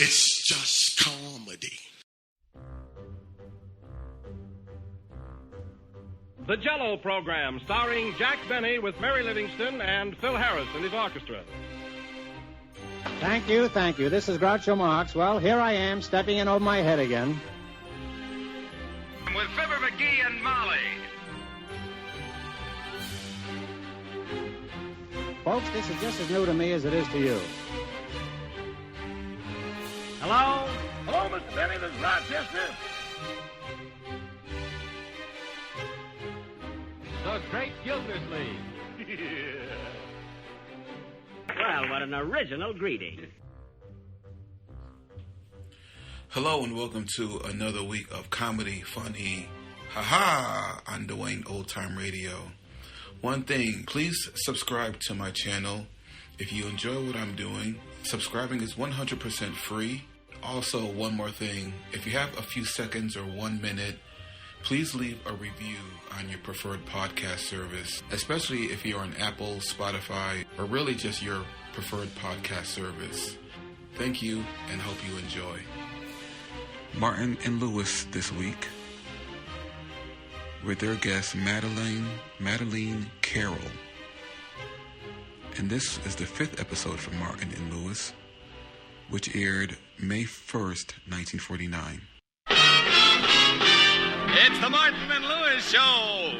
It's just comedy. The Jell-O Program, starring Jack Benny with Mary Livingston and Phil Harris and his orchestra. Thank you. This is Groucho Marx. Well, here I am, stepping in over my head again. With Fibber McGee and Molly. Folks, this is just as new to me as it is to you. Hello? Hello, Mr. Benny, this is Rochester. The Great Gildersleeve. Well, what an original greeting. Hello and welcome to another week of comedy, funny, haha, on Dwayne Old Time Radio. One thing, please subscribe to my channel. If you enjoy what I'm doing, subscribing is 100% free. Also, one more thing, if you have a few seconds or 1 minute, please leave a review on your preferred podcast service, especially if you're on Apple, Spotify, or really just your preferred podcast service. Thank you and hope you enjoy. Martin and Lewis this week with their guest Madeleine Carroll. And this is the 5th episode from Martin and Lewis, which aired May 1st, 1949. It's the Martin and Lewis Show.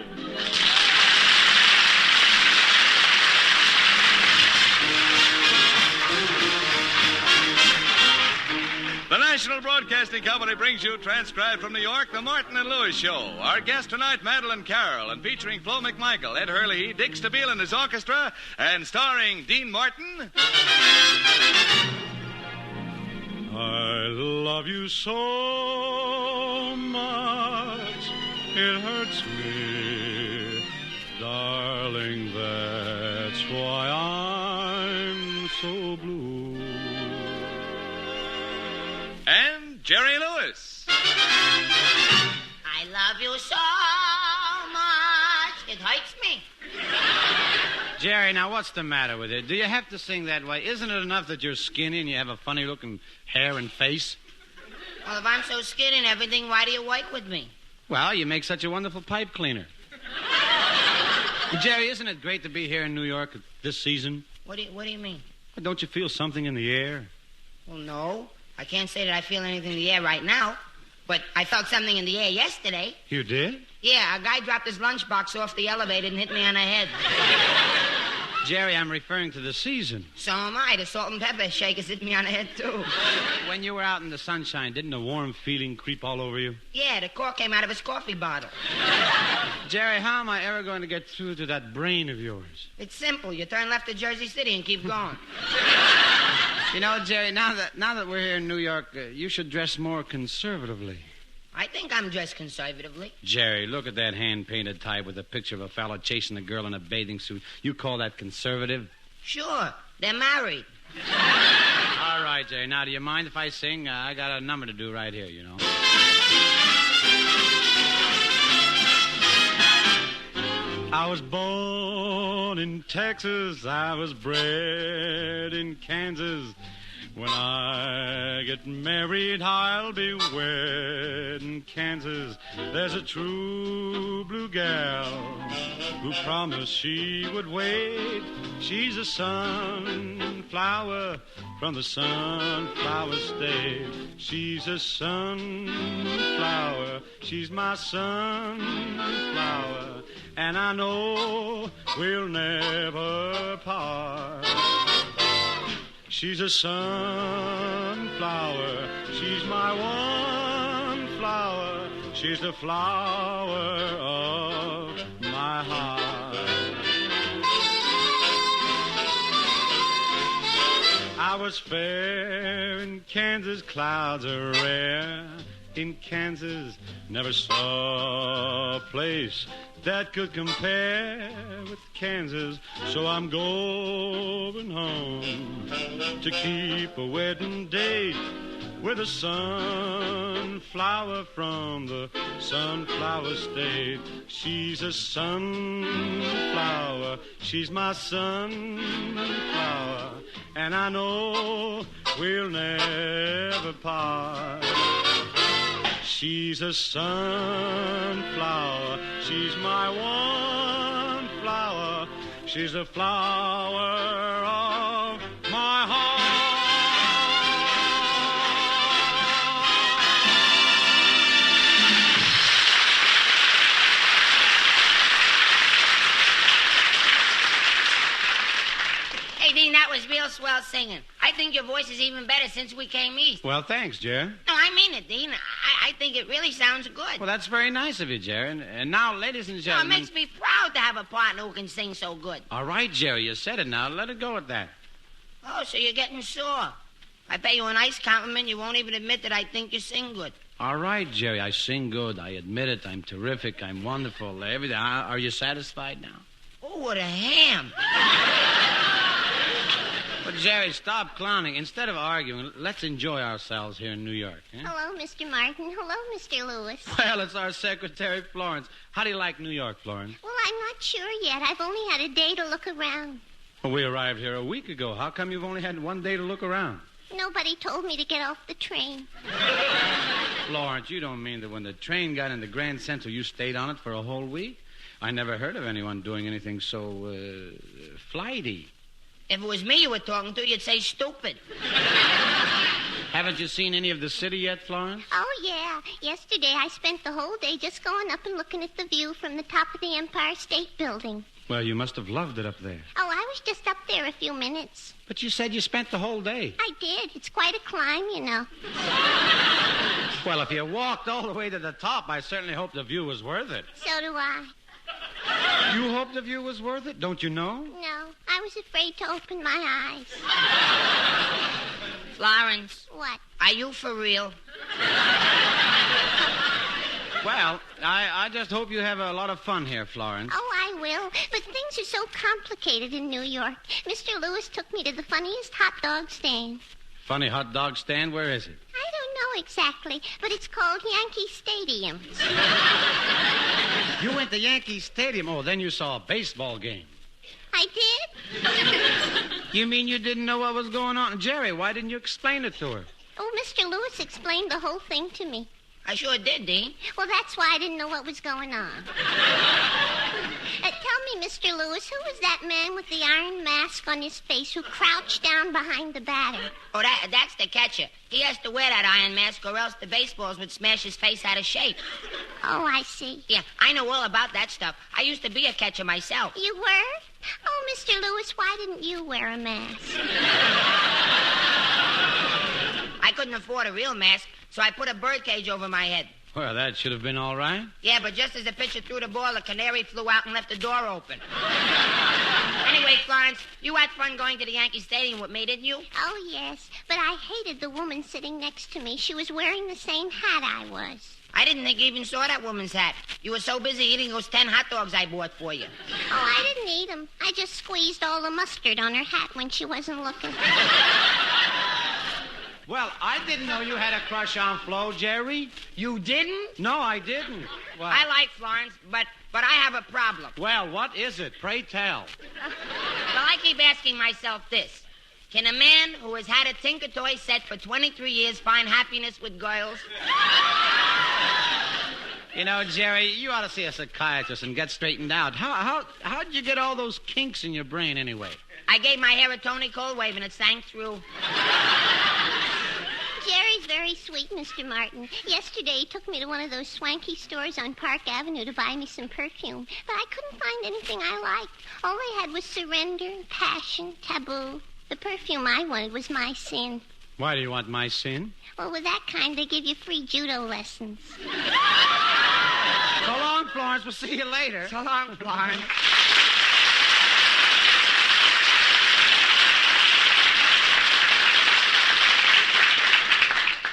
The National Broadcasting Company brings you, transcribed from New York, the Martin and Lewis Show. Our guest tonight, Madeleine Carroll, and featuring Flo McMichael, Ed Hurley, Dick Stabile and his orchestra, and starring Dean Martin. I love you so much, it hurts me, darling, that's why I'm so blue. And Jerry Lewis. I love you so much, it hurts me. Jerry, now what's the matter with it? Do you have to sing that way? Isn't it enough that you're skinny and you have a funny-looking hair and face? Well, if I'm so skinny and everything, why do you work with me? Well, you make such a wonderful pipe cleaner. Jerry, isn't it great to be here in New York this season? What do you mean? Well, don't you feel something in the air? Well, no. I can't say that I feel anything in the air right now, but I felt something in the air yesterday. You did? Yeah, a guy dropped his lunchbox off the elevator and hit me on the head. Jerry, I'm referring to the season. So am I. The salt and pepper shakers hit me on the head, too. When you were out in the sunshine, didn't a warm feeling creep all over you? Yeah, the cork came out of his coffee bottle. Jerry, how am I ever going to get through to that brain of yours? It's simple. You turn left to Jersey City and keep going. You know, Jerry, now that we're here in New York, you should dress more conservatively. I think I'm dressed conservatively. Jerry, look at that hand-painted tie with a picture of a fella chasing a girl in a bathing suit. You call that conservative? Sure. They're married. All right, Jerry. Now, do you mind if I sing? I got a number to do right here, you know. I was born in Texas. I was bred in Kansas. When I get married, I'll be wed in Kansas. There's a true blue gal who promised she would wait. She's a sunflower from the sunflower state. She's a sunflower. She's my sunflower. And I know we'll never part. She's a sunflower, she's my one flower, she's the flower of my heart. I was fair in Kansas, clouds are rare. In Kansas, never saw a place that could compare with Kansas. So I'm going home to keep a wedding date with a sunflower from the sunflower state. She's a sunflower, she's my sunflower, and I know we'll never part. She's a sunflower, she's my one flower, she's the flower of my heart. Hey, Dean, that was real swell singing. I think your voice is even better since we came east. Well, thanks, Jerry. No, I mean it, Dean. I think it really sounds good. Well, that's very nice of you, Jerry. And now, ladies and It gentlemen... makes me proud to have a partner who can sing so good. All right, Jerry, you said it now. Let it go at that. Oh, so you're getting sore. I pay you a nice compliment, you won't even admit that I think you sing good. All right, Jerry, I sing good. I admit it. I'm terrific. I'm wonderful. Everything. Are you satisfied now? Oh, what a ham. But, Jerry, stop clowning. Instead of arguing, let's enjoy ourselves here in New York. Eh? Hello, Mr. Martin. Hello, Mr. Lewis. Well, it's our secretary, Florence. How do you like New York, Florence? Well, I'm not sure yet. I've only had a day to look around. Well, we arrived here a week ago. How come you've only had one day to look around? Nobody told me to get off the train. Florence, you don't mean that when the train got into Grand Central, you stayed on it for a whole week? I never heard of anyone doing anything so, flighty. If it was me you were talking to, you'd say stupid. Haven't you seen any of the city yet, Florence? Oh, yeah. Yesterday I spent the whole day just going up and looking at the view from the top of the Empire State Building. Well, you must have loved it up there. Oh, I was just up there a few minutes. But you said you spent the whole day. I did. It's quite a climb, you know. Well, if you walked all the way to the top, I certainly hope the view was worth it. So do I. You hope the view was worth it? Don't you know? No, I was afraid to open my eyes. Florence. What? Are you for real? Well, I just hope you have a lot of fun here, Florence. Oh, I will. But things are so complicated in New York. Mr. Lewis took me to the funniest hot dog stand. Funny hot dog stand? Where is it? I don't know exactly, but it's called Yankee Stadium. You went to Yankee Stadium. Oh, then you saw a baseball game. I did? You mean you didn't know what was going on? Jerry, why didn't you explain it to her? Oh, Mr. Lewis explained the whole thing to me. I sure did, Dean. Well, that's why I didn't know what was going on. Tell me, Mr. Lewis, who was that man with the iron mask on his face who crouched down behind the batter? Oh, that's the catcher. He has to wear that iron mask or else the baseballs would smash his face out of shape. Oh, I see. Yeah, I know all about that stuff. I used to be a catcher myself. You were? Oh, Mr. Lewis, why didn't you wear a mask? I couldn't afford a real mask, so I put a birdcage over my head. Well, that should have been all right. Yeah, but just as the pitcher threw the ball, the canary flew out and left the door open. Anyway, Florence, you had fun going to the Yankee Stadium with me, didn't you? Oh, yes, but I hated the woman sitting next to me. She was wearing the same hat I was. I didn't think you even saw that woman's hat. You were so busy eating those 10 hot dogs I bought for you. Oh, I didn't eat them. I just squeezed all the mustard on her hat when she wasn't looking. Well, I didn't know you had a crush on Flo, Jerry. You didn't? No, I didn't. Well, I like Florence, but I have a problem. Well, what is it? Pray tell. Well, I keep asking myself this. Can a man who has had a Tinker Toy set for 23 years find happiness with girls? You know, Jerry, you ought to see a psychiatrist and get straightened out. How'd you get all those kinks in your brain anyway? I gave my hair a Tony Cold wave and it sank through. Jerry's very sweet, Mr. Martin. Yesterday he took me to one of those swanky stores on Park Avenue to buy me some perfume. But I couldn't find anything I liked. All they had was surrender, passion, taboo. The perfume I wanted was My Sin. Why do you want My Sin? Well, with that kind, they give you free judo lessons. So long, Florence. We'll see you later. So long, Florence.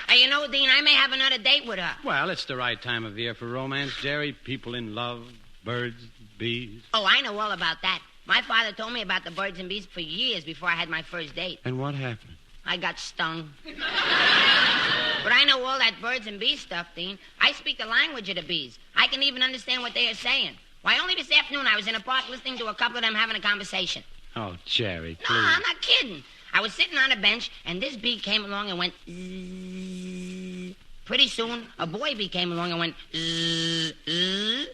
Hey, you know, Dean, I may have another date with her. Well, it's the right time of year for romance, Jerry. People in love, birds, bees. Oh, I know all about that. My father told me about the birds and bees for years before I had my first date. And what happened? I got stung. But I know all that birds and bees stuff, Dean. I speak the language of the bees. I can even understand what they are saying. Why, only this afternoon I was in a park listening to a couple of them having a conversation. Oh, Jerry, No, please. I'm not kidding. I was sitting on a bench, and this bee came along and went zzz. Pretty soon, a boy bee came along and went zzz, zzz.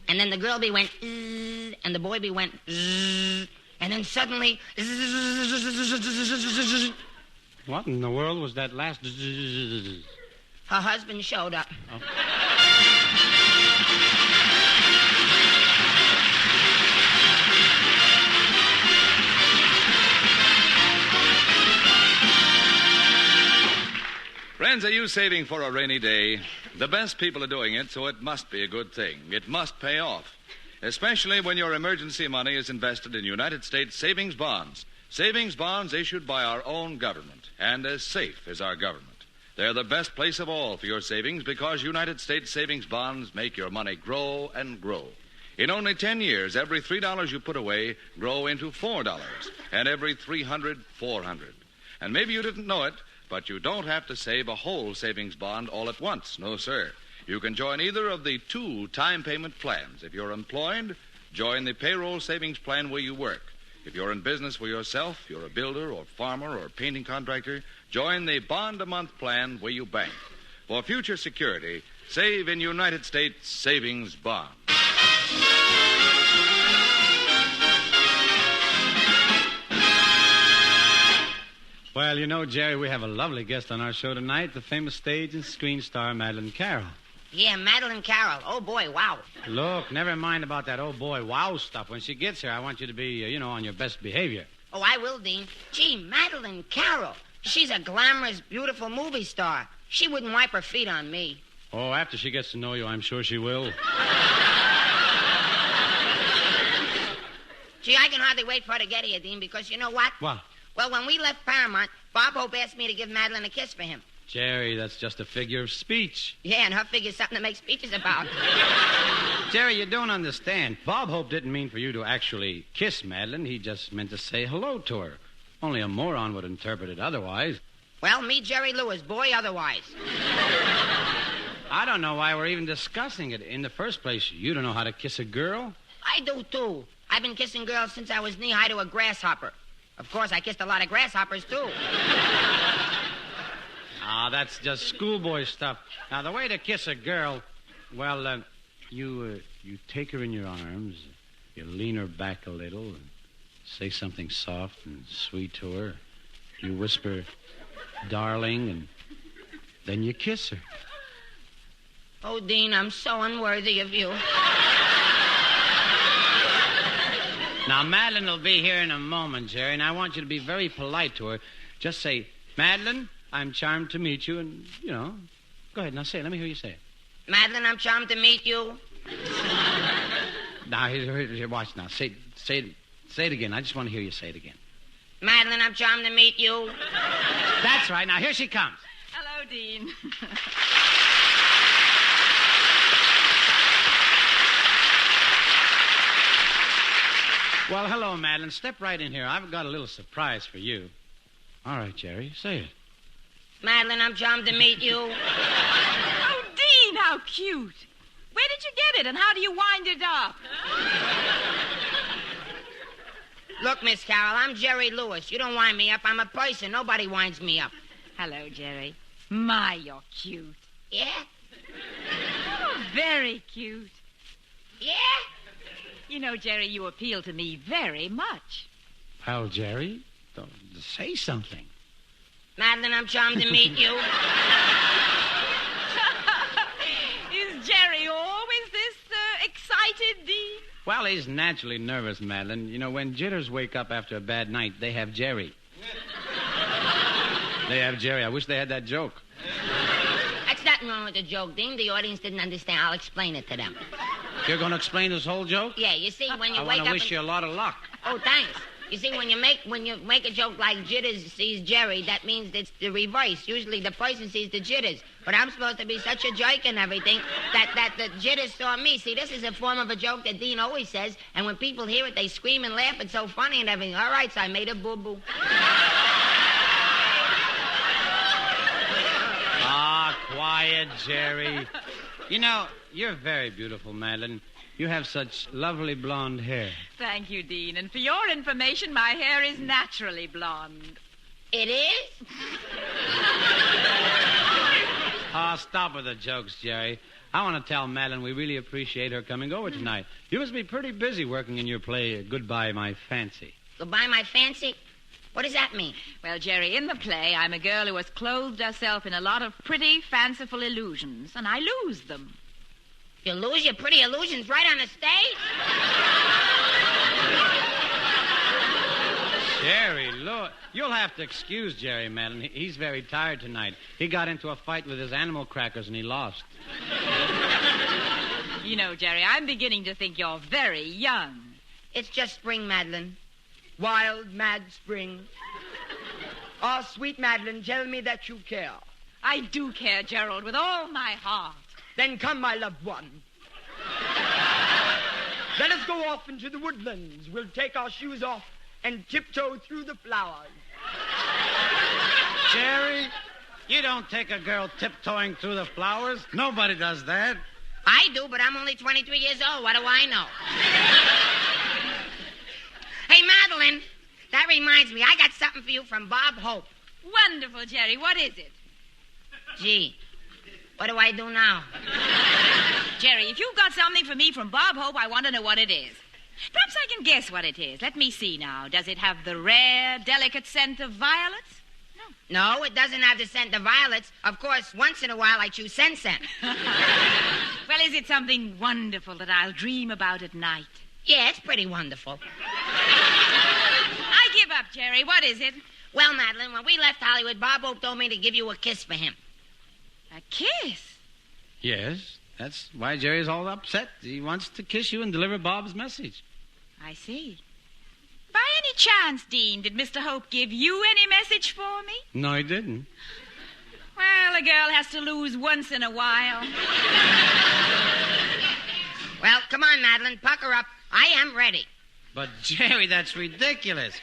And then the girl bee went zzz, and the boy bee went zzz. And then suddenly... What in the world was that last... Her husband showed up. Oh. Friends, are you saving for a rainy day? The best people are doing it, so it must be a good thing. It must pay off. Especially when your emergency money is invested in United States savings bonds. Savings bonds issued by our own government, and as safe as our government. They're the best place of all for your savings because United States savings bonds make your money grow and grow. In only 10 years, every $3 you put away grow into $4, and every $300, $400. And maybe you didn't know it, but you don't have to save a whole savings bond all at once. No, sir. You can join either of the 2 time payment plans. If you're employed, join the payroll savings plan where you work. If you're in business for yourself, you're a builder or farmer or painting contractor, join the bond-a-month plan where you bank. For future security, save in United States savings bonds. Well, you know, Jerry, we have a lovely guest on our show tonight, the famous stage and screen star Madeleine Carroll. Yeah, Madeleine Carroll. Oh, boy, wow. Look, never mind about that oh, boy, wow stuff. When she gets here, I want you to be, on your best behavior. Oh, I will, Dean. Gee, Madeleine Carroll. She's a glamorous, beautiful movie star. She wouldn't wipe her feet on me. Oh, after she gets to know you, I'm sure she will. Gee, I can hardly wait for her to get here, Dean, because you know what? What? Well, when we left Paramount, Bob Hope asked me to give Madeleine a kiss for him. Jerry, that's just a figure of speech. Yeah, and her figure's something to make speeches about. Jerry, you don't understand. Bob Hope didn't mean for you to actually kiss Madeleine. He just meant to say hello to her. Only a moron would interpret it otherwise. Well, me, Jerry Lewis, boy, otherwise. I don't know why we're even discussing it. In the first place, you don't know how to kiss a girl? I do, too. I've been kissing girls since I was knee-high to a grasshopper. Of course, I kissed a lot of grasshoppers, too. Ah, that's just schoolboy stuff. Now, the way to kiss a girl, well, you take her in your arms, you lean her back a little, and say something soft and sweet to her. You whisper, darling, and then you kiss her. Oh, Dean, I'm so unworthy of you. Now, Madeleine will be here in a moment, Jerry, and I want you to be very polite to her. Just say, Madeleine, I'm charmed to meet you, and, go ahead, now say it. Let me hear you say it. Madeleine, I'm charmed to meet you. Now, here, watch now. Say it again. I just want to hear you say it again. Madeleine, I'm charmed to meet you. That's right. Now, here she comes. Hello, Dean. Well, hello, Madeleine. Step right in here. I've got a little surprise for you. All right, Jerry, say it. Madeleine, I'm charmed to meet you. Oh, Dean, how cute. Where did you get it, and how do you wind it up? Look, Miss Carroll, I'm Jerry Lewis. You don't wind me up. I'm a person. Nobody winds me up. Hello, Jerry. My, you're cute. Yeah? Oh, very cute. Yeah? You know, Jerry, you appeal to me very much. Well, Jerry, don't say something. Madeleine, I'm charmed to meet you. Is Jerry always this excited, Dean? Well, he's naturally nervous, Madeleine. You know, when jitters wake up after a bad night, they have Jerry. They have Jerry. I wish they had that joke. That's nothing wrong with the joke, Dean. The audience didn't understand. I'll explain it to them. You're going to explain this whole joke? Yeah, you see, when you I wake want up... to wish you a lot of luck. Oh, thanks. You see, when you make a joke like Jitters sees Jerry, that means it's the reverse. Usually the person sees the Jitters. But I'm supposed to be such a jerk and everything that the Jitters saw me. See, this is a form of a joke that Dean always says, and when people hear it, they scream and laugh. It's so funny and everything. All right, so I made a boo-boo. Ah, quiet, Jerry. You know, you're very beautiful, Madeleine. You have such lovely blonde hair. Thank you, Dean. And for your information, my hair is naturally blonde. It is? Oh, stop with the jokes, Jerry. I want to tell Madeline we really appreciate her coming over tonight. You must be pretty busy working in your play, Goodbye, My Fancy. Goodbye, my fancy? What does that mean? Well, Jerry, in the play, I'm a girl who has clothed herself in a lot of pretty, fanciful illusions, and I lose them. You lose your pretty illusions right on the stage? Jerry, look, you'll have to excuse Jerry, Madeline. He's very tired tonight. He got into a fight with his animal crackers and he lost. You know, Jerry, I'm beginning to think you're very young. It's just spring, Madeline. Wild, mad spring. Oh, sweet Madeline, tell me that you care. I do care, Gerald, with all my heart. Then come, my loved one. Let us go off into the woodlands. We'll take our shoes off and tiptoe through the flowers. Jerry, you don't take a girl tiptoeing through the flowers. Nobody does that. I do, but I'm only 23 years old. What do I know? Hey, Madeline, that reminds me. I got something for you from Bob Hope. Wonderful, Jerry. What is it? Gee, what do I do now? Jerry, if you've got something for me from Bob Hope, I want to know what it is. Perhaps I can guess what it is. Let me see now. Does it have the rare, delicate scent of violets? No, it doesn't have the scent of violets. Of course, once in a while I choose scent. Well, is it something wonderful that I'll dream about at night? Yeah, it's pretty wonderful. I give up, Jerry. What is it? Well, Madeline, when we left Hollywood, Bob Hope told me to give you a kiss for him. A kiss? Yes, that's why Jerry's all upset. He wants to kiss you and deliver Bob's message. I see. By any chance, Dean, did Mr. Hope give you any message for me? No, he didn't. Well, a girl has to lose once in a while. Well, come on, Madeline, pucker up. I am ready. But, Jerry, that's ridiculous.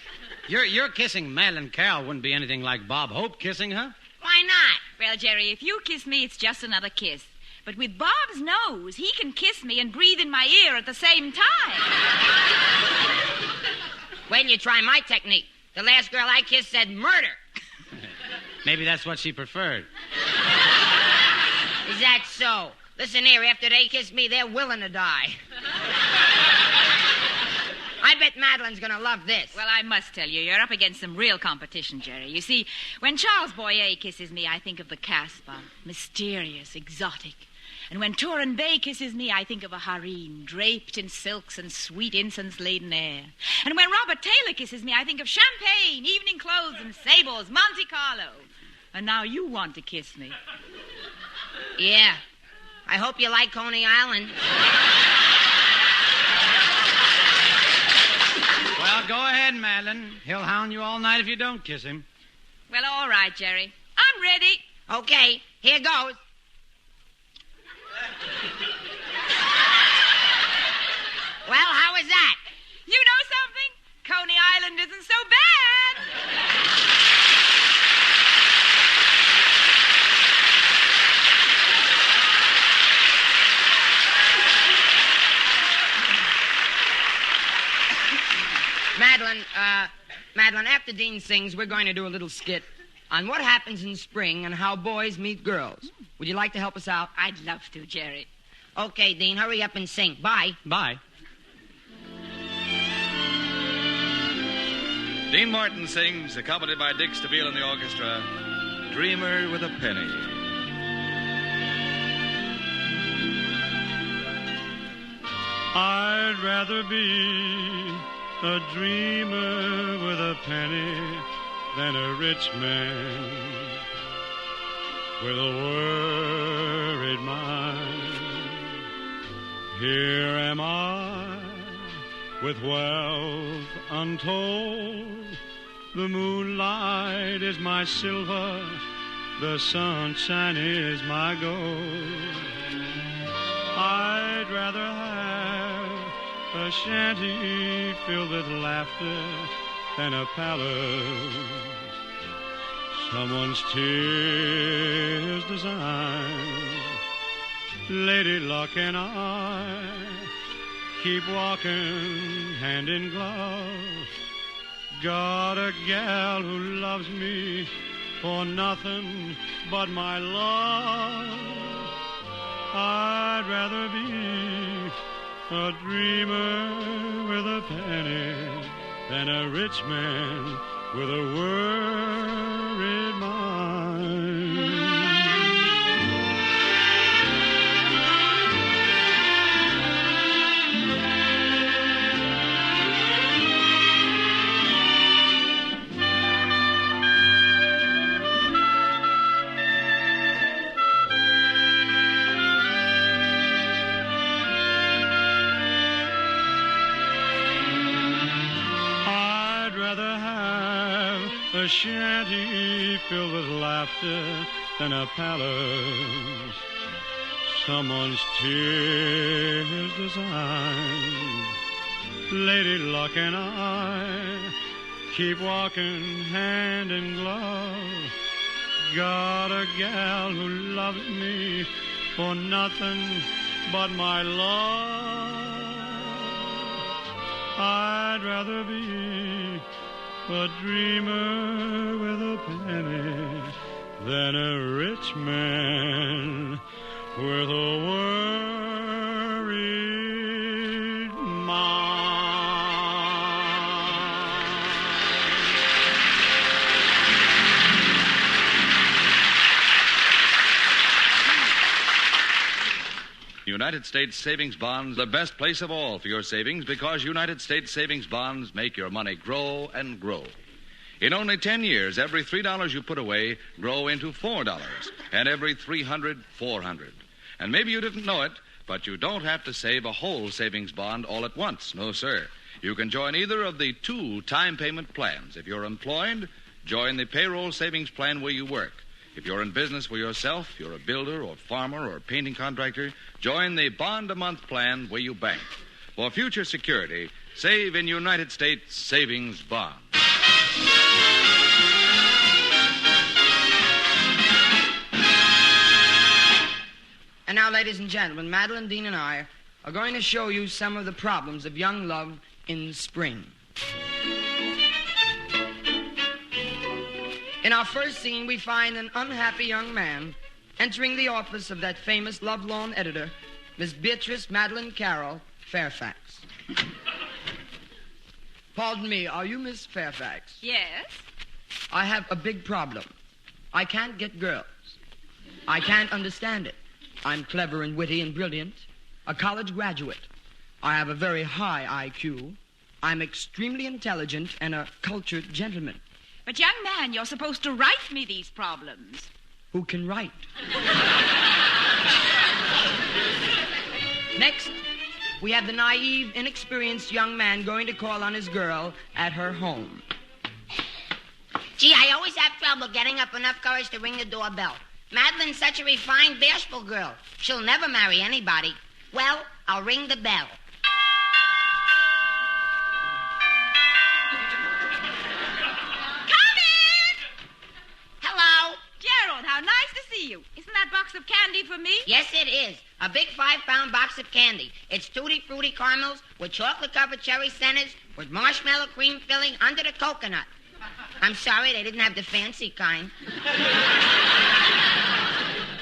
Your kissing Madeleine Carroll wouldn't be anything like Bob Hope kissing her. Why not? Well, Jerry, if you kiss me, it's just another kiss. But with Bob's nose, he can kiss me and breathe in my ear at the same time. Wait till you try my technique. The last girl I kissed said murder. Maybe that's what she preferred. Is that so? Listen here, after they kiss me, they're willing to die. I bet Madeline's gonna love this. Well, I must tell you, you're up against some real competition, Jerry. You see, when Charles Boyer kisses me, I think of the Casbah, mysterious, exotic. And when Turin Bay kisses me, I think of a harem, draped in silks and sweet incense-laden air. And when Robert Taylor kisses me, I think of champagne, evening clothes, and sables, Monte Carlo. And now you want to kiss me. Yeah. I hope you like Coney Island. Well, go ahead, Madeline. He'll hound you all night if you don't kiss him. Well, all right, Jerry. I'm ready. Okay, here goes. Well, how was that? You know something? Coney Island isn't so bad. Madeline, after Dean sings, we're going to do a little skit on what happens in spring and how boys meet girls. Would you like to help us out? I'd love to, Jerry. Okay, Dean, hurry up and sing. Bye. Bye. Dean Martin sings, accompanied by Dick Stabile in the orchestra, Dreamer with a Penny. I'd rather be a dreamer with a penny than a rich man with a worried mind. Here am I with wealth untold. The moonlight is my silver, the sunshine is my gold. I'd rather have a shanty filled with laughter than a palace someone's tears design. Lady Luck and I keep walking hand in glove. Got a gal who loves me for nothing but my love. I'd rather be a dreamer with a penny than a rich man with a worried mind. A shanty filled with laughter than a palace. Someone's tears designed. Lady Luck and I keep walking hand in glove. Got a gal who loves me for nothing but my love. I'd rather be a dreamer with a penny than a rich man with a worried mind. United States Savings Bonds, the best place of all for your savings, because United States Savings Bonds make your money grow and grow. In only 10 years, every $3 you put away grow into $4, and every $300, $400. And maybe you didn't know it, but you don't have to save a whole savings bond all at once. No, sir. You can join either of the 2 time payment plans. If you're employed, join the payroll savings plan where you work. If you're in business for yourself, you're a builder or farmer or painting contractor, join the bond-a-month plan where you bank. For future security, save in United States Savings Bonds. And now, ladies and gentlemen, Madeline, Dean, and I are going to show you some of the problems of young love in spring. In our first scene, we find an unhappy young man entering the office of that famous lovelorn editor, Miss Beatrice Madeleine Carroll, Fairfax. Pardon me, are you Miss Fairfax? Yes? I have a big problem. I can't get girls. I can't understand it. I'm clever and witty and brilliant, a college graduate. I have a very high IQ. I'm extremely intelligent and a cultured gentleman. But, young man, you're supposed to write me these problems. Who can write? Next, we have the naive, inexperienced young man going to call on his girl at her home. Gee, I always have trouble getting up enough courage to ring the doorbell. Madeline's such a refined, bashful girl. She'll never marry anybody. Well, I'll ring the bell. How nice to see you. Isn't that box of candy for me? Yes, it is. A big 5-pound box of candy. It's Tutti Frutti caramels with chocolate-covered cherry centers with marshmallow cream filling under the coconut. I'm sorry, they didn't have the fancy kind.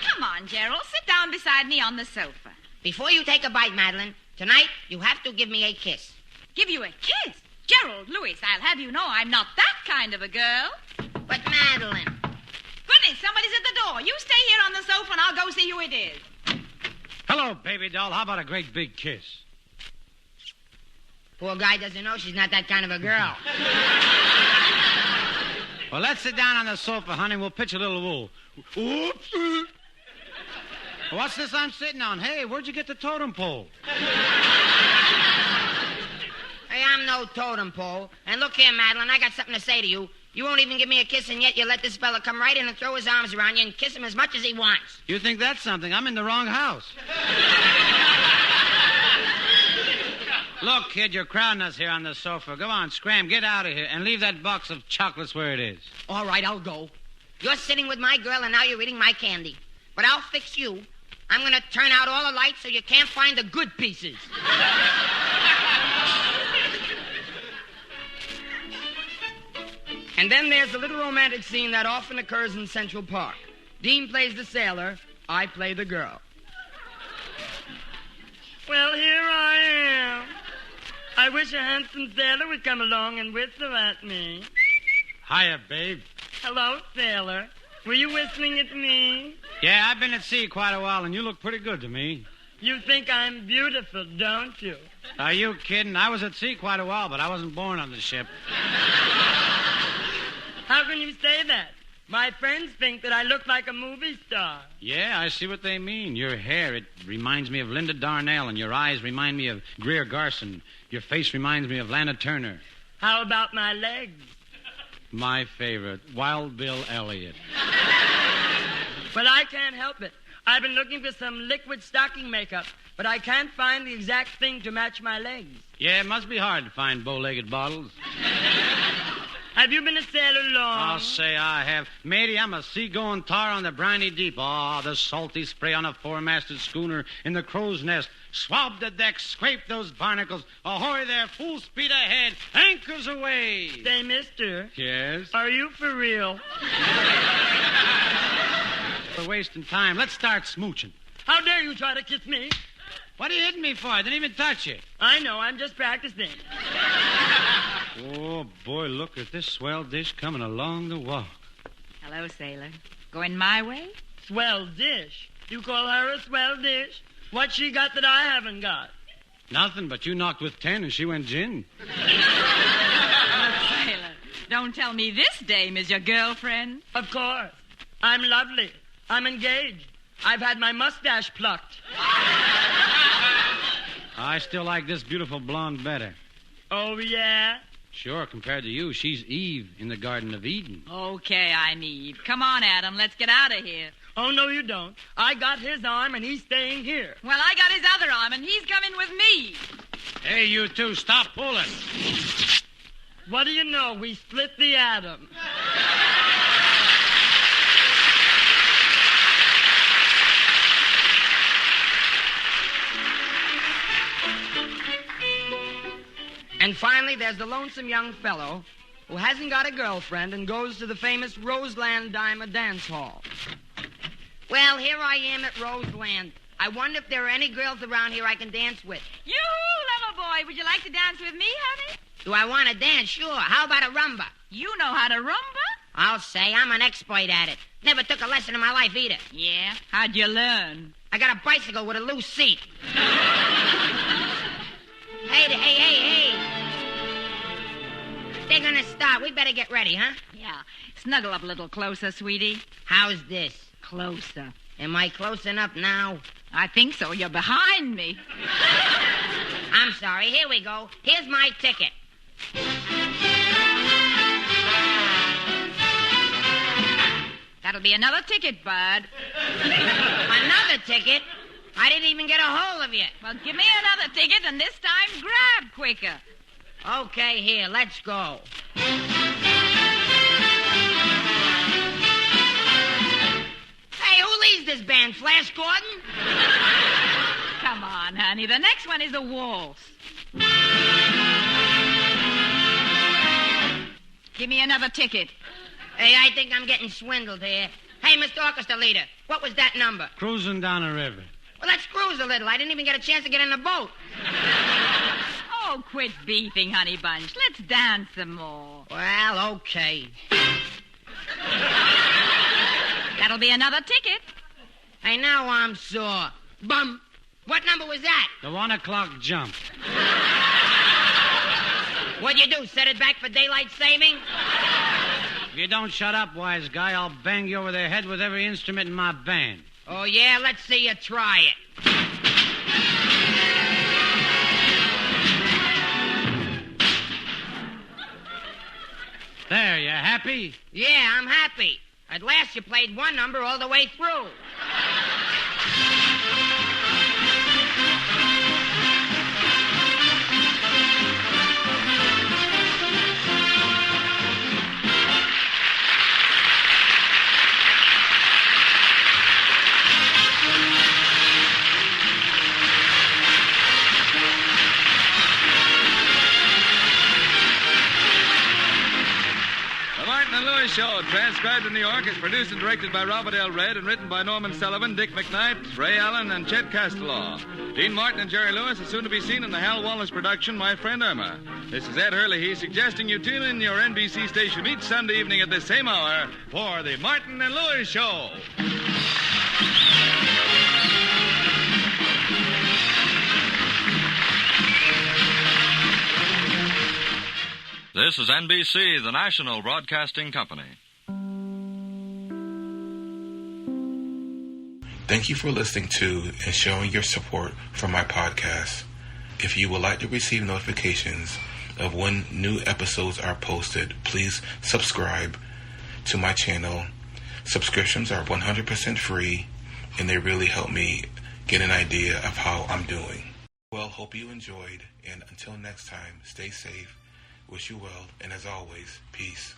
Come on, Gerald. Sit down beside me on the sofa. Before you take a bite, Madeline, tonight you have to give me a kiss. Give you a kiss? Gerald Lewis, I'll have you know I'm not that kind of a girl. But, Madeline... Goodness, somebody's at the door. You stay here on the sofa and I'll go see who it is. Hello, baby doll. How about a great big kiss? Poor guy doesn't know she's not that kind of a girl. Well, let's sit down on the sofa, honey. We'll pitch a little wool. Whoops. What's this I'm sitting on? Hey, where'd you get the totem pole? Hey, I'm no totem pole. And look here, Madeline, I got something to say to you. You won't even give me a kiss, and yet you let this fella come right in and throw his arms around you and kiss him as much as he wants. You think that's something? I'm in the wrong house. Look, kid, you're crowding us here on the sofa. Go on, scram, get out of here, and leave that box of chocolates where it is. All right, I'll go. You're sitting with my girl, and now you're eating my candy. But I'll fix you. I'm going to turn out all the lights so you can't find the good pieces. And then there's the little romantic scene that often occurs in Central Park. Dean plays the sailor, I play the girl. Well, here I am. I wish a handsome sailor would come along and whistle at me. Hiya, babe. Hello, sailor. Were you whistling at me? Yeah, I've been at sea quite a while, and you look pretty good to me. You think I'm beautiful, don't you? Are you kidding? I was at sea quite a while, but I wasn't born on the ship. How can you say that? My friends think that I look like a movie star. Yeah, I see what they mean. Your hair, it reminds me of Linda Darnell, and your eyes remind me of Greer Garson. Your face reminds me of Lana Turner. How about my legs? My favorite, Wild Bill Elliott. Well, I can't help it. I've been looking for some liquid stocking makeup, but I can't find the exact thing to match my legs. Yeah, it must be hard to find bow-legged bottles. Have you been a sailor long? I'll say I have. Matey, I'm a sea-going tar on the briny deep. Oh, the salty spray on a four-masted schooner in the crow's nest. Swab the deck, scrape those barnacles. Ahoy there, full speed ahead. Anchors away. Say, mister. Yes? Are you for real? We're wasting time. Let's start smooching. How dare you try to kiss me? What are you hitting me for? I didn't even touch you. I know. I'm just practicing. Oh, boy, look at this swell dish coming along the walk. Hello, sailor. Going my way? Swell dish? You call her a swell dish? What's she got that I haven't got? Nothing, but you knocked with 10 and she went gin. Oh, sailor, don't tell me this dame is your girlfriend. Of course. I'm lovely. I'm engaged. I've had my mustache plucked. I still like this beautiful blonde better. Oh, yeah? Sure, compared to you, she's Eve in the Garden of Eden. Okay, I'm Eve. Come on, Adam, let's get out of here. Oh, no, you don't. I got his arm, and he's staying here. Well, I got his other arm, and he's coming with me. Hey, you two, stop pulling. What do you know? We split the atom. And finally, there's the lonesome young fellow who hasn't got a girlfriend and goes to the famous Roseland Dime Dance Hall. Well, here I am at Roseland. I wonder if there are any girls around here I can dance with. Yoo-hoo, lover boy. Would you like to dance with me, honey? Do I want to dance? Sure. How about a rumba? You know how to rumba? I'll say I'm an expert at it. Never took a lesson in my life either. Yeah? How'd you learn? I got a bicycle with a loose seat. Hey. They're gonna start. We better get ready, huh? Yeah. Snuggle up a little closer, sweetie. How's this? Closer. Am I close enough now? I think so. You're behind me. I'm sorry. Here we go. Here's my ticket. That'll be another ticket, bud. Another ticket? I didn't even get a hold of you. Well, give me another ticket, and this time grab quicker. Okay, here, let's go. Hey, who leads this band, Flash Gordon? Come on, honey. The next one is a waltz. Give me another ticket. Hey, I think I'm getting swindled here. Hey, Mr. Orchestra Leader, what was that number? Cruising down a river. Well, let's cruise a little. I didn't even get a chance to get in the boat. Oh, quit beefing, honey bunch. Let's dance some more. Well, okay. That'll be another ticket. Hey, now I'm sore. Bum. What number was that? The 1 o'clock jump. What'd you do, set it back for daylight saving? If you don't shut up, wise guy, I'll bang you over the head with every instrument in my band. Oh, yeah? Let's see you try it. There, you happy? Yeah, I'm happy. At last you played one number all the way through. Show, transcribed in New York, is produced and directed by Robert L. Red and written by Norman Sullivan, Dick McKnight, Ray Allen, and Chet Castellaw. Dean Martin and Jerry Lewis is soon to be seen in the Hal Wallace production, My Friend Irma. This is Ed Hurley, suggesting you tune in your NBC station each Sunday evening at this same hour for the Martin and Lewis Show. This is NBC, the national broadcasting company. Thank you for listening to and showing your support for my podcast. If you would like to receive notifications of when new episodes are posted, please subscribe to my channel. Subscriptions are 100% free, and they really help me get an idea of how I'm doing. Well, hope you enjoyed, and until next time, stay safe. Wish you well, and as always, peace.